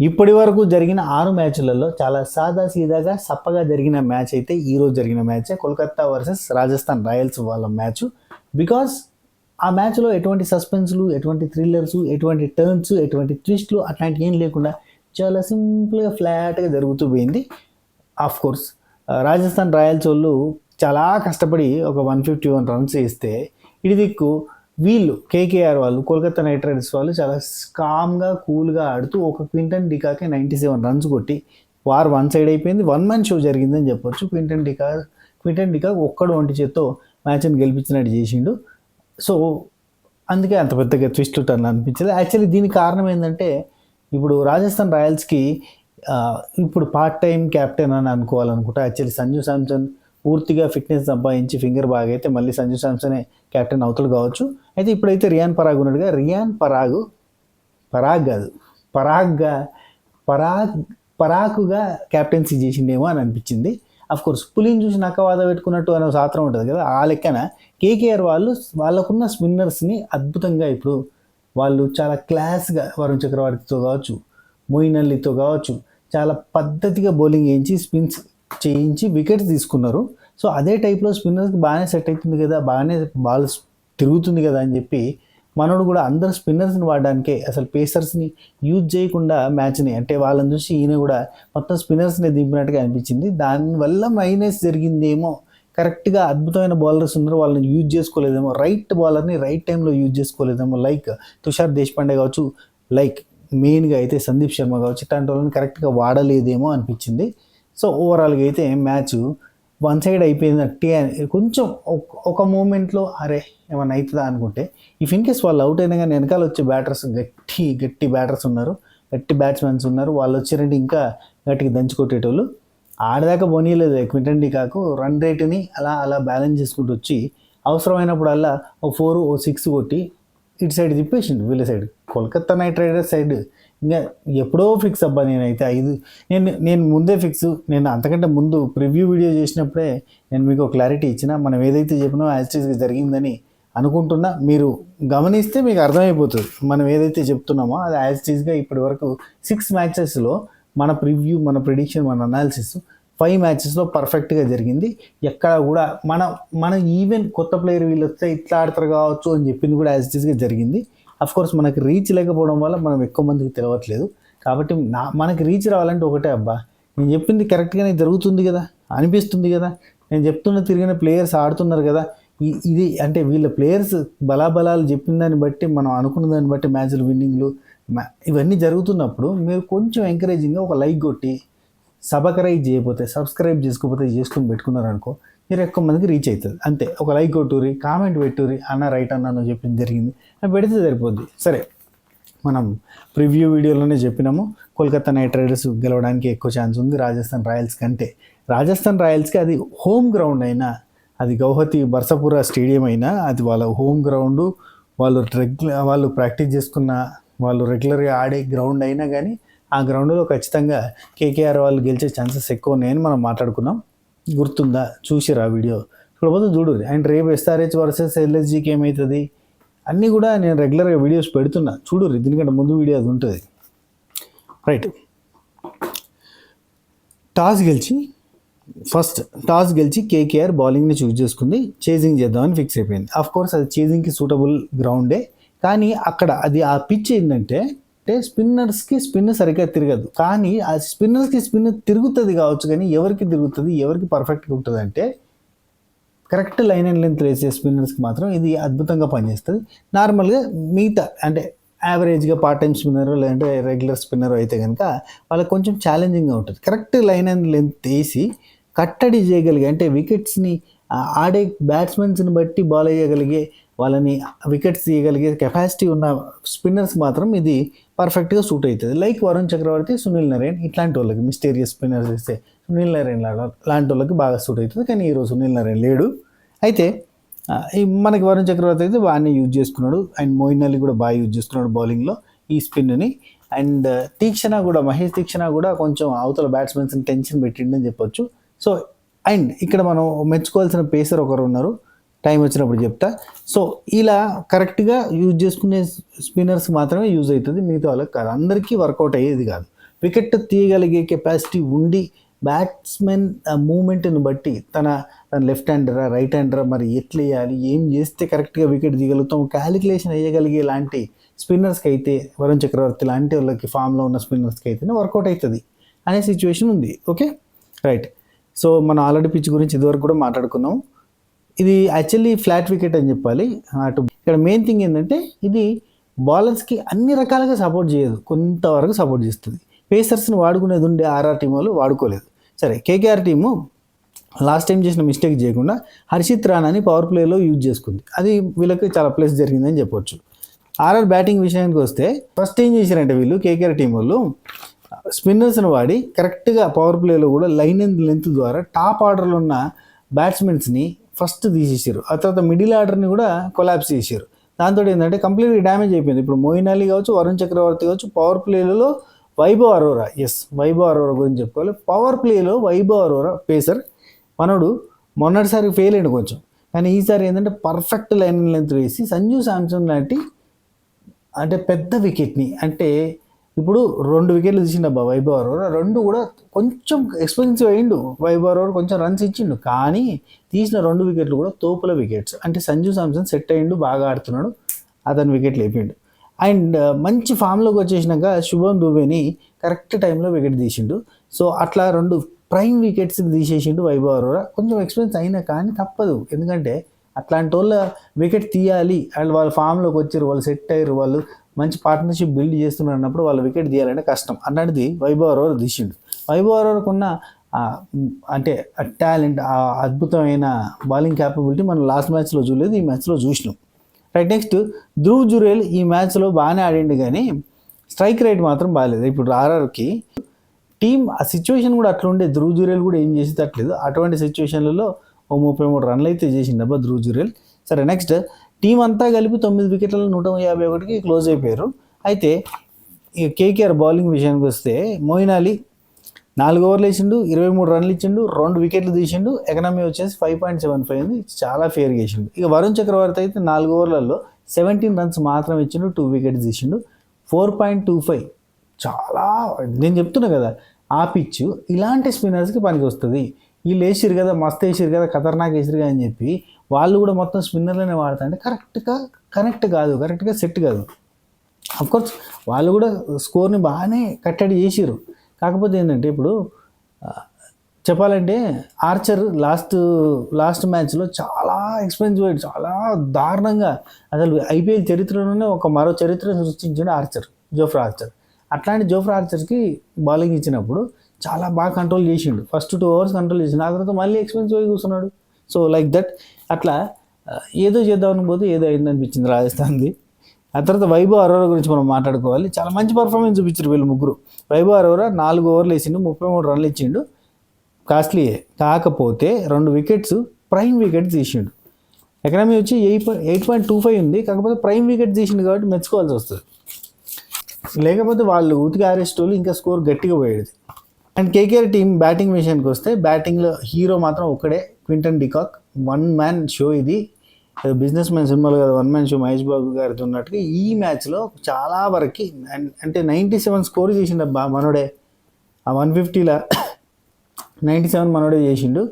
ఇప్పటి వరకు జరిగిన 6 మ్యాచ్‌లలో చాలా సాదా సీదాగా సప్పగా జరిగిన మ్యాచ్ అయితే ఈరోజు జరిగిన మ్యాచే. కోల్కతా వర్సెస్ రాజస్థాన్ రాయల్స్ వాళ్ళ మ్యాచ్. బికాస్ ఆ మ్యాచ్‌లో ఎటువంటి సస్పెన్స్‌లు, ఎటువంటి థ్రిల్లర్స్, ఎటువంటి టర్న్స్, ఎటువంటి ట్విస్ట్‌లు అట్లాంటివి ఏం లేకుండా చాలా సింపుల్‌గా ఫ్లాట్‌గా జరుగుతూ పోయింది. ఆఫ్‌కోర్స్ రాజస్థాన్ రాయల్స్ వాళ్ళు చాలా కష్టపడి ఒక 151 రన్స్ వేస్తే ఇటు దిక్కు వీళ్ళు కేకేఆర్ వాళ్ళు కోల్కతా నైట్ రైడర్స్ వాళ్ళు చాలా కామ్గా కూల్గా ఆడుతూ ఒక క్వింటన్ డికాకి 97 రన్స్ కొట్టి వార్ వన్ సైడ్ అయిపోయింది. వన్ మ్యాన్ షో జరిగిందని చెప్పొచ్చు. క్వింటన్ డికా ఒక్కడు ఒంటి చేత్తో మ్యాచ్ని గెలిపించినట్టు చేసిండు. సో అందుకే అంత పెద్దగా ట్విస్ట్ టర్న్ అనిపించలేదు. యాక్చువల్లీ దీనికి కారణం ఏంటంటే ఇప్పుడు రాజస్థాన్ రాయల్స్కి ఇప్పుడు పార్ట్ టైం క్యాప్టెన్ అని అనుకోవాలనుకుంటా. యాక్చువల్లీ సంజు శాంసన్ పూర్తిగా ఫిట్నెస్ సంపాదించి ఫింగర్ బాగా అయితే మళ్ళీ సంజు శాంసనే క్యాప్టెన్ అవుతాడు కావచ్చు. అయితే ఇప్పుడైతే రియాన్ పరాగ్ ఉన్నాడుగా. పరాగ్గా క్యాప్టెన్సీ చేసిండేమో అని అనిపించింది. అఫ్కోర్స్ పులిని చూసి నక్కవాద పెట్టుకున్నట్టు అనే సాత్రం ఉంటుంది కదా. ఆ లెక్కన కేకేఆర్ వాళ్ళకున్న స్పిన్నర్స్ని అద్భుతంగా ఇప్పుడు వాళ్ళు చాలా క్లాస్గా వరుణ్ చక్రవర్తితో కావచ్చు, మొయిన్ అలీతో కావచ్చు చాలా పద్ధతిగా బౌలింగ్ వేయించి స్పిన్స్ చేయించి వికెట్స్ తీసుకున్నారు. సో అదే టైప్లో స్పిన్నర్స్కి బాగానే సెట్ అవుతుంది కదా, బాగానే బాల్ తిరుగుతుంది కదా అని చెప్పి మనోడు కూడా అందరు స్పిన్నర్స్ని వాడడానికే అసలు పేసర్స్ని యూజ్ చేయకుండా మ్యాచ్ని అంటే వాళ్ళని చూసి ఈయన కూడా మొత్తం స్పిన్నర్స్ని దింపినట్టుగా అనిపించింది. దానివల్ల మైనస్ జరిగిందేమో. కరెక్ట్గా అద్భుతమైన బౌలర్స్ ఉన్నారు, వాళ్ళని యూజ్ చేసుకోలేదేమో, రైట్ బౌలర్ని రైట్ టైంలో యూజ్ చేసుకోలేదేమో. లైక్ తుషార్ దేశపాండే కావచ్చు, లైక్ మెయిన్గా అయితే సందీప్ శర్మ కావచ్చు, ఇట్లాంటి వాళ్ళని కరెక్ట్గా వాడలేదేమో అనిపించింది. సో ఓవరాల్గా అయితే మ్యాచ్ వన్ సైడ్ అయిపోయిందట్టే కొంచెం ఒక మూమెంట్లో అరే ఏమన్నా అవుతుందా అనుకుంటే ఇఫ్ ఇన్ కేస్ వాళ్ళు అవుట్ అయినా కానీ వెనకాల వచ్చే బ్యాటర్స్ గట్టి బ్యాటర్స్ ఉన్నారు, గట్టి బ్యాట్స్మెన్స్ ఉన్నారు. వాళ్ళు వచ్చారంటే ఇంకా గట్టిగా దంచుకొట్టేటోళ్ళు. ఆడదాకా పోనీయలేదు క్వింటన్ డికాకు. రన్ రేటుని అలా బ్యాలెన్స్ చేసుకుంటూ వచ్చి అవసరమైనప్పుడల్లా ఓ 4 ఓ 6 కొట్టి ఇటు సైడ్ తిప్పేసిండు వీళ్ళ side. Kolkata night riders side ఇంకా ఎప్పుడో ఫిక్స్ అబ్బా. నేనైతే నేను ముందే ఫిక్స్. నేను అంతకంటే ముందు ప్రివ్యూ వీడియో చేసినప్పుడే నేను మీకు క్లారిటీ ఇచ్చిన. మనం ఏదైతే చెప్పినో యాజ్టీస్గా జరిగిందని అనుకుంటున్నా. మీరు గమనిస్తే మీకు అర్థమైపోతుంది మనం ఏదైతే చెప్తున్నామో అది యాజ్టీస్గా ఇప్పటి వరకు 6 మ్యాచెస్లో మన ప్రివ్యూ, మన ప్రిడిక్షన్, మన అనాలిసిస్ 5 మ్యాచెస్లో పర్ఫెక్ట్గా జరిగింది. ఎక్కడ కూడా మన ఈవెన్ కొత్త ప్లేయర్ వీళ్ళు వస్తే ఇట్లా ఆడతారు కావచ్చు అని చెప్పింది కూడా యాజ్టీస్గా జరిగింది. అఫ్కోర్స్ మనకి రీచ్ లేకపోవడం వల్ల మనం ఎక్కువ మందికి తెలియట్లేదు. కాబట్టి మనకి రీచ్ రావాలంటే ఒకటే అబ్బా, నేను చెప్పింది కరెక్ట్గానే జరుగుతుంది కదా అనిపిస్తుంది కదా, నేను చెప్తున్న తిరిగిన ప్లేయర్స్ ఆడుతున్నారు కదా, ఇది అంటే వీళ్ళ ప్లేయర్స్ బలాబలాలు చెప్పిన దాన్ని బట్టి మనం అనుకున్న దాన్ని బట్టి మ్యాచ్లు విన్నింగ్లు ఇవన్నీ జరుగుతున్నప్పుడు మీరు కొంచెం ఎంకరేజింగ్గా ఒక లైక్ కొట్టి సబ్స్క్రైబ్ చేసుకోకపోతే చేసుకుని పెట్టుకున్నారనుకో మీరు ఎక్కువ మందికి రీచ్ అవుతుంది. అంతే, ఒక లైక్ కొట్టురి, కామెంట్ పెట్టురి, అన్న రైట్ అన్న చెప్పింది జరిగింది అని పెడితే సరిపోద్ది. సరే, మనం ప్రివ్యూ వీడియోలోనే చెప్పినాము కోల్కతా నైట్ రైడర్స్ గెలవడానికి ఎక్కువ ఛాన్స్ ఉంది రాజస్థాన్ రాయల్స్ కంటే. రాజస్థాన్ రాయల్స్కి అది హోమ్ గ్రౌండ్ అయినా, అది గౌహతి బర్సపురా స్టేడియం అయినా, అది వాళ్ళ హోమ్ గ్రౌండు, వాళ్ళు ప్రాక్టీస్ చేసుకున్న వాళ్ళు రెగ్యులర్గా ఆడే గ్రౌండ్ అయినా కానీ ఆ గ్రౌండ్లో ఖచ్చితంగా కేకేఆర్ వాళ్ళు గెలిచే ఛాన్సెస్ ఎక్కువ ఉన్నాయని మనం మాట్లాడుకున్నాం. గుర్తుందా? చూసిరా వీడియో? చూడబోతే చూడు. అండ్ రేపు ఎస్ఆర్హెచ్ వర్సెస్ ఎల్ఎస్జీకి ఏమవుతుంది అన్నీ కూడా నేను రెగ్యులర్గా వీడియోస్ పెడుతున్నా, చూడుర్రి. దీనికంటే ముందు వీడియో అది ఉంటుంది. రైట్, టాస్ గెలిచి కేకేఆర్ బౌలింగ్ని చూస్ చేసుకుంది. చేజింగ్ చేద్దామని ఫిక్స్ అయిపోయింది. కోర్స్ అది చేజింగ్కి సూటబుల్ గ్రౌండే. కానీ అక్కడ అది ఆ పిచ్ ఏంటంటే స్పిన్నర్స్కి స్పిన్ సరిగ్గా తిరగదు. కానీ ఆ స్పిన్నర్స్కి స్పిన్ తిరుగుతుంది కావచ్చు, కానీ ఎవరికి తిరుగుతుంది, ఎవరికి పర్ఫెక్ట్గా ఉంటుంది అంటే కరెక్ట్ లైన్ అండ్ లెంత్ వేసే స్పిన్నర్స్కి మాత్రం ఇది అద్భుతంగా పనిచేస్తుంది. నార్మల్గా మిగతా అంటే యావరేజ్గా పార్ట్ టైం స్పిన్నర్ లేదంటే రెగ్యులర్ స్పిన్నర్ అయితే కనుక వాళ్ళకి కొంచెం ఛాలెంజింగ్గా ఉంటుంది. కరెక్ట్ లైన్ అండ్ లెంత్ వేసి కట్టడి చేయగలిగే అంటే వికెట్స్ని ఆడే బ్యాట్స్మెన్స్ని బట్టి బాల్ వేయగలిగే, వాళ్ళని వికెట్స్ తీయగలిగే కెపాసిటీ ఉన్న స్పిన్నర్స్ మాత్రం ఇది పర్ఫెక్ట్గా సూట్ అవుతుంది. లైక్ వరుణ్ చక్రవర్తి, సునీల్ నరేన్ ఇట్లాంటి వాళ్ళకి మిస్టీరియస్ స్పిన్నర్స్ ఇస్తే సునీల్ నరేన్ లాంటి వాళ్ళకి బాగా సూట్ అవుతుంది. కానీ ఈరోజు సునీల్ నరేన్ లేడు. అయితే మనకి వరుణ్ చక్రవర్తి అయితే బాగానే యూజ్ చేసుకున్నాడు. అండ్ మొయిన్ అలీ కూడా బాగా యూజ్ చేస్తున్నాడు బౌలింగ్లో ఈ స్పిన్ని. అండ్ మహేష్ తీక్షణ కూడా కొంచెం అవతల బ్యాట్స్మెన్స్ని టెన్షన్ పెట్టిండని చెప్పొచ్చు. సో అండ్ ఇక్కడ మనం మెచ్చుకోవాల్సిన పేసర్ ఒకరు ఉన్నారు, టైం వచ్చినప్పుడు చెప్తా. సో ఇలా కరెక్ట్గా యూజ్ చేసుకునే స్పిన్నర్స్ మాత్రమే యూజ్ అవుతుంది, మిగతా వాళ్ళకి కాదు. అందరికీ వర్కౌట్ అయ్యేది కాదు. వికెట్ తీయగలిగే కెపాసిటీ ఉండి బ్యాట్స్మెన్ మూమెంట్ని బట్టి తన లెఫ్ట్ హ్యాండరా రైట్ హ్యాండరా మరి ఎట్లా వేయాలి, ఏం చేస్తే కరెక్ట్గా వికెట్ తీయగలుగుతాం క్యాలిక్యులేషన్ వేయగలిగే లాంటి స్పిన్నర్స్కి అయితే, వరుణ్ చక్రవర్తి లాంటి వాళ్ళకి ఫామ్లో ఉన్న స్పిన్నర్స్కి అయితేనే వర్కౌట్ అవుతుంది అనే సిచ్యువేషన్ ఉంది. Okay right. సో మనం ఆల్రెడీ పిచ్ గురించి ఇదివరకు కూడా మాట్లాడుకున్నాం. ఇది యాక్చువల్లీ ఫ్లాట్ వికెట్ అని చెప్పాలి. అటు ఇక్కడ మెయిన్ థింగ్ ఏంటంటే ఇది బౌలర్స్కి అన్ని రకాలుగా సపోర్ట్ చేయదు, కొంతవరకు సపోర్ట్ చేస్తుంది. పేసర్స్ని వాడుకునేది ఉండే ఆర్ఆర్ టీం వాళ్ళు వాడుకోలేదు. సరే కేకేఆర్ టీము లాస్ట్ టైం చేసిన మిస్టేక్ చేయకుండా హర్షిత్ రాణాని పవర్ ప్లేలో యూజ్ చేసుకుంది. అది వీళ్ళకి చాలా ప్లస్ జరిగిందని చెప్పొచ్చు. ఆర్ఆర్ బ్యాటింగ్ విషయానికి వస్తే ఫస్ట్ ఏం చేశారంటే వీళ్ళు కేకేఆర్ టీం వాళ్ళు స్పిన్నర్స్ని వాడి కరెక్ట్గా పవర్ ప్లేలో కూడా లైన్ అండ్ లెంత్ ద్వారా టాప్ ఆర్డర్లో ఉన్న బ్యాట్స్మెన్స్ని ఫస్ట్ తీసేసారు. ఆ తర్వాత మిడిల్ ఆర్డర్ని కూడా కొలాప్స్ చేశారు. దాంతో ఏంటంటే కంప్లీట్గా డ్యామేజ్ అయిపోయింది. ఇప్పుడు మోయిన్ అలీ కావచ్చు, వరుణ్ చక్రవర్తి కావచ్చు, పవర్ ప్లేలలో వైభవ్ అరోరా, వైభవ్ అరోరా గురించి చెప్పుకోవాలి. పవర్ ప్లేలో వైభవ్ అరోరా పేసర్ మనోడు మొన్నటిసారి ఫెయిల్ అయ్యిండు కొంచెం, కానీ ఈసారి ఏంటంటే పర్ఫెక్ట్ లైన్ లెంత్ వేసి సంజు శాంసన్ లాంటి అంటే పెద్ద వికెట్ని, అంటే ఇప్పుడు 2 వికెట్లు తీసిండబ్బా వైభవ్ అరోరా, 2 కూడా కొంచెం ఎక్స్పెన్సివ్ అయ్యిండు. వైభవ్ అరోరా కొంచెం రన్స్ ఇచ్చిండు, కానీ తీసిన 2 వికెట్లు కూడా తోపుల వికెట్స్. అంటే సంజు శాంసన్ సెట్ అయ్యిండు, బాగా ఆడుతున్నాడు, అతను వికెట్లు వేపిండు. అండ్ మంచి ఫామ్లోకి వచ్చేసినాక శుభం దుబేని కరెక్ట్ టైంలో వికెట్ తీసిండు. సో అట్లా 2 ప్రైమ్ వికెట్స్ తీసేసిండు వైభవ్ అరోరా. కొంచెం ఎక్స్పెన్స్ అయినా కానీ తప్పదు, ఎందుకంటే అట్లాంటి వాళ్ళ వికెట్ తీయాలి. అండ్ వాళ్ళ ఫామ్లోకి వచ్చారు, వాళ్ళు సెట్ అయ్యారు, వాళ్ళు మంచి పార్ట్నర్షిప్ బిల్డ్ చేస్తున్నారు అన్నప్పుడు వాళ్ళ వికెట్ తీయాలంటే కష్టం. అన్నది వైభవ్ అరోరా తీసిండు. వైభవ్ అరోరాకున్న అంటే టాలెంట్, ఆ అద్భుతమైన బౌలింగ్ క్యాపబిలిటీ మనం లాస్ట్ మ్యాచ్లో చూడలేదు, ఈ మ్యాచ్లో చూసినాం. రైట్. నెక్స్ట్ ధ్రువ్ జురేల్ ఈ మ్యాచ్లో బాగానే ఆడిండు, కానీ స్ట్రైక్ రేట్ మాత్రం బాగాలేదు. ఇప్పుడు ఆర్ఆర్కి టీం ఆ సిచ్యువేషన్ కూడా అట్లా ఉండే, ధ్రువ్ జురేల్ కూడా ఏం చేసి తట్టలేదు. అటువంటి సిచ్యువేషన్లలో 33 రన్లు అయితే చేసిండబ్బా ధ్రువ్ జురేల్. సరే నెక్స్ట్ టీం అంతా కలిపి 9 వికెట్లలో 151కి క్లోజ్ అయిపోయారు. అయితే ఇక కేకేఆర్ బౌలింగ్ విషయానికి వస్తే మోయిన్ అలీ 4 ఓవర్లు వేసిండు, 23 రన్లు ఇచ్చిండు, 2 వికెట్లు తీసిండు. ఎకనామీ వచ్చేసి 5.75 ఉంది, చాలా ఫేర్గా వేసిండు. ఇక వరుణ్ చక్రవర్తి అయితే 4 ఓవర్లలో 17 రన్స్ మాత్రం ఇచ్చిండు, 2 వికెట్స్ తీసిండు, 4.25. చాలా, నేను చెప్తున్నా కదా, ఆ పిచ్ ఇలాంటి స్పిన్నర్స్కి పనికి వస్తుంది. వీళ్ళు వేసిరు కదా, మస్తు వేసిరు కదా, ఖతర్నాక్ వేసిరు కదా అని చెప్పి వాళ్ళు కూడా మొత్తం స్పిన్నర్లోనే వాడతా అంటే కరెక్ట్గా సెట్ కాదు. అఫ్కోర్స్ వాళ్ళు కూడా స్కోర్ని బాగానే కట్టడి చేసిరు. కాకపోతే ఏంటంటే ఇప్పుడు చెప్పాలంటే ఆర్చర్ లాస్ట్ మ్యాచ్లో చాలా ఎక్స్పెన్సివ్ అయ్యాడు, చాలా దారుణంగా. అసలు ఐపీఎల్ చరిత్రలోనే మరో చరిత్ర సృష్టించాడు ఆర్చర్, జోఫ్రా ఆర్చర్. అట్లాంటి జోఫ్రా ఆర్చర్కి బౌలింగ్ ఇచ్చినప్పుడు చాలా బాగా కంట్రోల్ చేసిండు. ఫస్ట్ 2 ఓవర్స్ కంట్రోల్ చేసిండు, ఆ తర్వాత మళ్ళీ ఎక్స్పెన్సివ్ అయి కూర్చున్నాడు. సో లైక్ దట్ అట్లా ఏదో చేద్దామని పోతే ఏదో అయిందనిపించింది రాజస్థాన్ది. ఆ తర్వాత వైభవ్ అరోరా గురించి మనం మాట్లాడుకోవాలి. చాలా మంచి పర్ఫార్మెన్స్ చూపించారు వీళ్ళు ముగ్గురు. వైభవ్ అరోరా 4 ఓవర్లు వేసిండు, 33 రన్లు ఇచ్చిండు, కాస్ట్లీయే. కాకపోతే 2 వికెట్స్ ప్రైమ్ వికెట్ తీసిండు. ఎకనామీ వచ్చి 8.25 ఉంది, కాకపోతే ప్రైమ్ వికెట్ తీసిండు కాబట్టి మెచ్చుకోవాల్సి వస్తుంది. లేకపోతే వాళ్ళు ఉతికి ఆరేస్టోళ్ళు ఇంకా స్కోర్ గట్టిగా పోయేది. అండ్ కేకేఆర్ టీం బ్యాటింగ్ విషయానికి వస్తే బ్యాటింగ్లో హీరో మాత్రం ఒక్కడే, క్వింటన్ డికాక్. 1 మ్యాన్ షో ఇది, బిజినెస్ మ్యాన్ సినిమాలో కదా 1 మ్యాన్ షో మహేష్ బాబు గారితో ఉన్నట్టుగా ఈ మ్యాచ్లో చాలా వరకు అంటే 97 స్కోర్ చేసిండు అబ్బా మనోడే. ఆ 150లో 97 మనోడే చేసిండు.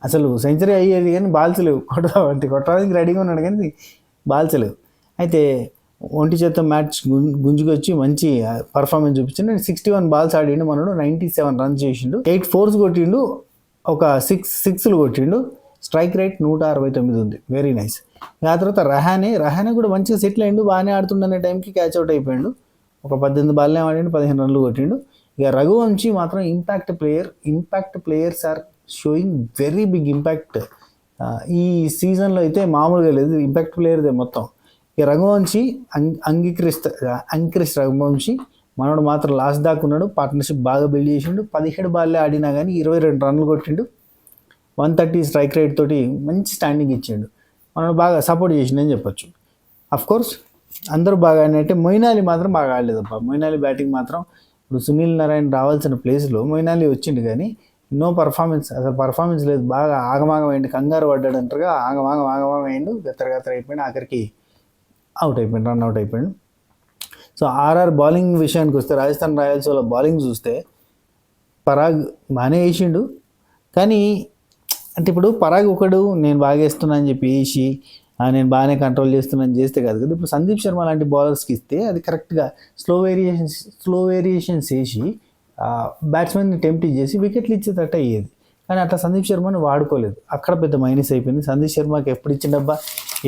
అసలు సెంచరీ అయ్యేది కానీ బాల్స్ లేవు, కొట్టడానికి రెడీగా ఉన్నాడు కానీ బాల్స్ లేవు. అయితే ఒంటి చేత మ్యాచ్ గుంజుకొచ్చి మంచి పర్ఫార్మెన్స్ చూపించిండు. 61 బాల్స్ ఆడిండు మనోడు, 97 రన్స్ చేసిండు, 8 4s కొట్టిండు, ఒక 6 6లు కొట్టిండు. స్ట్రైక్ రేట్ 169 ఉంది, వెరీ నైస్. ఆ తర్వాత రహానే కూడా మంచిగా సెటిల్ అయ్యిండు, బాగానే ఆడుతుండనే టైంకి క్యాచ్ అవుట్ అయిపోయిండు. ఒక 18 బాల్నే ఆడిండు, 15 రన్లు కొట్టిండు. ఇక రఘువంశీ మాత్రం impact players are showing very big impact. ఈ సీజన్లో అయితే మామూలుగా లేదు, ఇంపాక్ట్ ప్లేయర్దే మొత్తం. ఇక రఘువంశీ అంకిరిస్ట్ రఘువంశీ మనోడు మాత్రం లాస్ట్ దాకా ఉన్నాడు, పార్ట్నర్షిప్ బాగా బిల్డ్ చేసిండు. 17 బాల్లే ఆడినా కానీ 22 రన్లు కొట్టిండు, 130 స్ట్రైక్ రేట్ తోటి మంచి స్టాండింగ్ ఇచ్చిండు. మనోడు బాగా సపోర్ట్ చేసిండని చెప్పొచ్చు. అఫ్కోర్స్ అందరూ బాగా ఆడినట్టే మొయిన్ అలీ మాత్రం బాగా ఆడలేదబ్బా. మొయిన్ అలీ బ్యాటింగ్ మాత్రం ఇప్పుడు సునీల్ నారాయణ రావాల్సిన ప్లేస్లో మొయిన్ అలీ వచ్చిండు, కానీ నో పర్ఫార్మెన్స్, అసలు పర్ఫార్మెన్స్ లేదు. బాగా ఆగమాగం అయింది, కంగారు పడ్డాడు అంటారుగా, ఆగమాగం అయిండు, గత్తర అయిపోయింది, ఆఖరికి రన్ అవుట్ అయిపోయిండు. సో ఆర్ఆర్ బౌలింగ్ విషయానికి వస్తే రాజస్థాన్ రాయల్స్ వాళ్ళ బౌలింగ్ చూస్తే పరాగ్ బాగానే వేసిండు, కానీ అంటే ఇప్పుడు పరాగ్ ఒకడు నేను బాగా వేస్తున్నా అని చెప్పి వేసి నేను బాగానే కంట్రోల్ చేస్తున్నాను చేస్తే కాదు కదా. ఇప్పుడు సందీప్ శర్మ లాంటి బౌలర్స్కి ఇస్తే అది కరెక్ట్గా స్లో వేరియేషన్స్ వేసి బ్యాట్స్మెన్ని టెంప్ట్ చేసి వికెట్లు ఇచ్చేటట్టు అయ్యేది. కానీ అట్లా సందీప్ శర్మని వాడుకోలేదు, అక్కడ పెద్ద మైనస్ అయిపోయింది. సందీప్ శర్మకి ఎప్పుడు ఇచ్చిండబ్బా,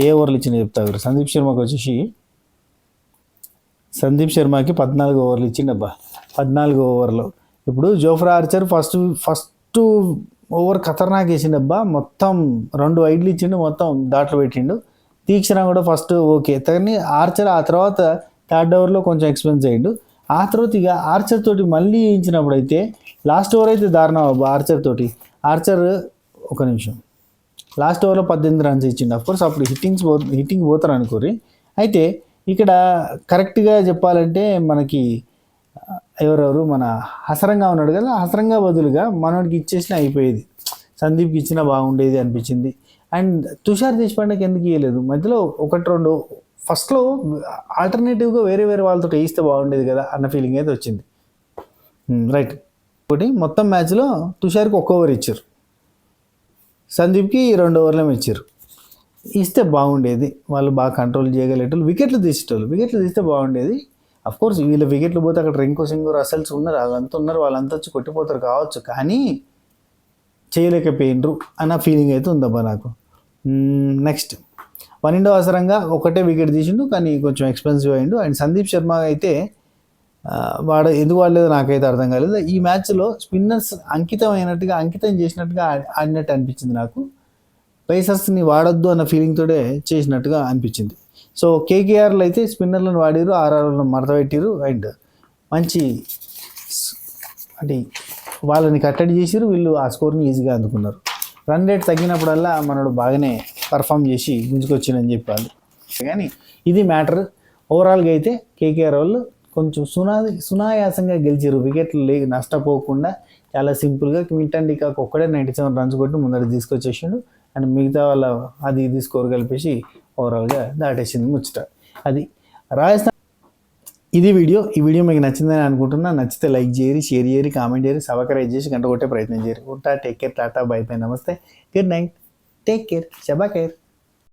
ఏ ఓవర్లు ఇచ్చిన చెప్తారు. సందీప్ శర్మకి వచ్చేసి సందీప్ శర్మకి 14 ఓవర్లు ఇచ్చిండబ్బా. 14 ఓవర్లో ఇప్పుడు జోఫ్రా ఆర్చర్ ఫస్ట్ ఓవర్ ఖతర్నాక్ వేసిండబ్బా, మొత్తం 2 వైడ్లు ఇచ్చిండు, మొత్తం దాంట్లో పెట్టిండు. తీక్షణ కూడా ఫస్ట్ ఓకే, కానీ ఆర్చర్ ఆ తర్వాత థర్డ్ ఓవర్లో కొంచెం ఎక్స్పెన్స్ అయ్యిండు. ఆ తర్వాత ఇక ఆర్చర్ తోటి మళ్ళీ వేయించినప్పుడు అయితే లాస్ట్ ఓవర్ అయితే దారుణం అబ్బా ఆర్చర్ తోటి. ఆర్చర్ ఒక నిమిషం లాస్ట్ ఓవర్లో 18 రన్స్ ఇచ్చిండు. అఫ్కోర్స్ అప్పుడు హిట్టింగ్ పోతారు అనుకోరి. అయితే ఇక్కడ కరెక్ట్గా చెప్పాలంటే మనకి ఎవరెవరు మన హసరంగా ఉన్నాడు కదా, హసరంగా బదులుగా మనోడికి ఇచ్చేసినా అయిపోయేది, సందీప్కి ఇచ్చినా బాగుండేది అనిపించింది. అండ్ తుషార్ దేశపాండేకి ఎందుకు ఇవ్వలేదు మధ్యలో 1-2 ఫస్ట్లో ఆల్టర్నేటివ్గా వేరే వాళ్ళతో వేయిస్తే బాగుండేది కదా అన్న ఫీలింగ్ అయితే వచ్చింది. రైట్. ఒకటి మొత్తం మ్యాచ్లో తుషార్కి 1 ఓవర్ ఇచ్చారు, సందీప్కి 2 ఓవర్లేమో ఇచ్చారు. ఇస్తే బాగుండేది, వాళ్ళు బాగా కంట్రోల్ చేయగలిగేటోళ్ళు, వికెట్లు తీస్తే బాగుండేది. అఫ్కోర్స్ వీళ్ళ వికెట్లు పోతే అక్కడ రింకు సింగు రసల్స్ ఉన్నారు, వాళ్ళంతా వచ్చి కొట్టిపోతారు కావచ్చు, కానీ చేయలేకపోయినరు అన్న ఫీలింగ్ అయితే ఉందబ్బా నాకు. నెక్స్ట్ వనిండో అవసరంగా ఒకటే వికెట్ తీసిండు, కానీ కొంచెం ఎక్స్పెన్సివ్ అయ్యిండు. అండ్ సందీప్ శర్మ అయితే వాడు ఎందుకు వాడలేదో నాకైతే అర్థం కాలేదు. ఈ మ్యాచ్లో స్పిన్నర్స్ అంకితం చేసినట్టుగా ఆడినట్టు అనిపించింది నాకు. పేసర్స్ని వాడొద్దు అన్న ఫీలింగ్ తోటే చేసినట్టుగా అనిపించింది. సో కేకేఆర్లో అయితే స్పిన్నర్లను వాడిరు, ఆర్ఆర్లను మడత పెట్టిరు. అండ్ మంచి అంటే వాళ్ళని కట్టడి చేసిరు, వీళ్ళు ఆ స్కోర్ని ఈజీగా అందుకున్నారు. రన్ రేట్ తగ్గినప్పుడల్లా మనోడు బాగానే పర్ఫామ్ చేసి గుంజుకొచ్చిందని చెప్పాలి. కానీ ఇది మ్యాటర్. ఓవరాల్గా అయితే కేకేఆర్ వాళ్ళు కొంచెం సునాయాసంగా గెలిచారు, వికెట్లు నష్టపోకుండా చాలా సింపుల్గా. క్వింటన్ డికాక్ ఒక్కడే 97 రన్స్ కొట్టి ముందర తీసుకొచ్చేసిండు. అండ్ మిగతా వాళ్ళ అది స్కోర్ కలిపేసి ఓవరాల్గా దాటేసింది ముచ్చట. అది రాజస్థాన్. ఈ వీడియో మీకు నచ్చిందని అనుకుంటున్నా. నచ్చితే లైక్ చేయరు, షేర్ చేయరు, కామెంట్ చేయరు, సబ్స్క్రైబ్ చేసి గంట కొట్టే ప్రయత్నం చేయరు. ఉంటా. Take care, Tata, by by, నమస్తే, గుడ్ నైట్, టేక్ కేర్, శబా ఖైర్.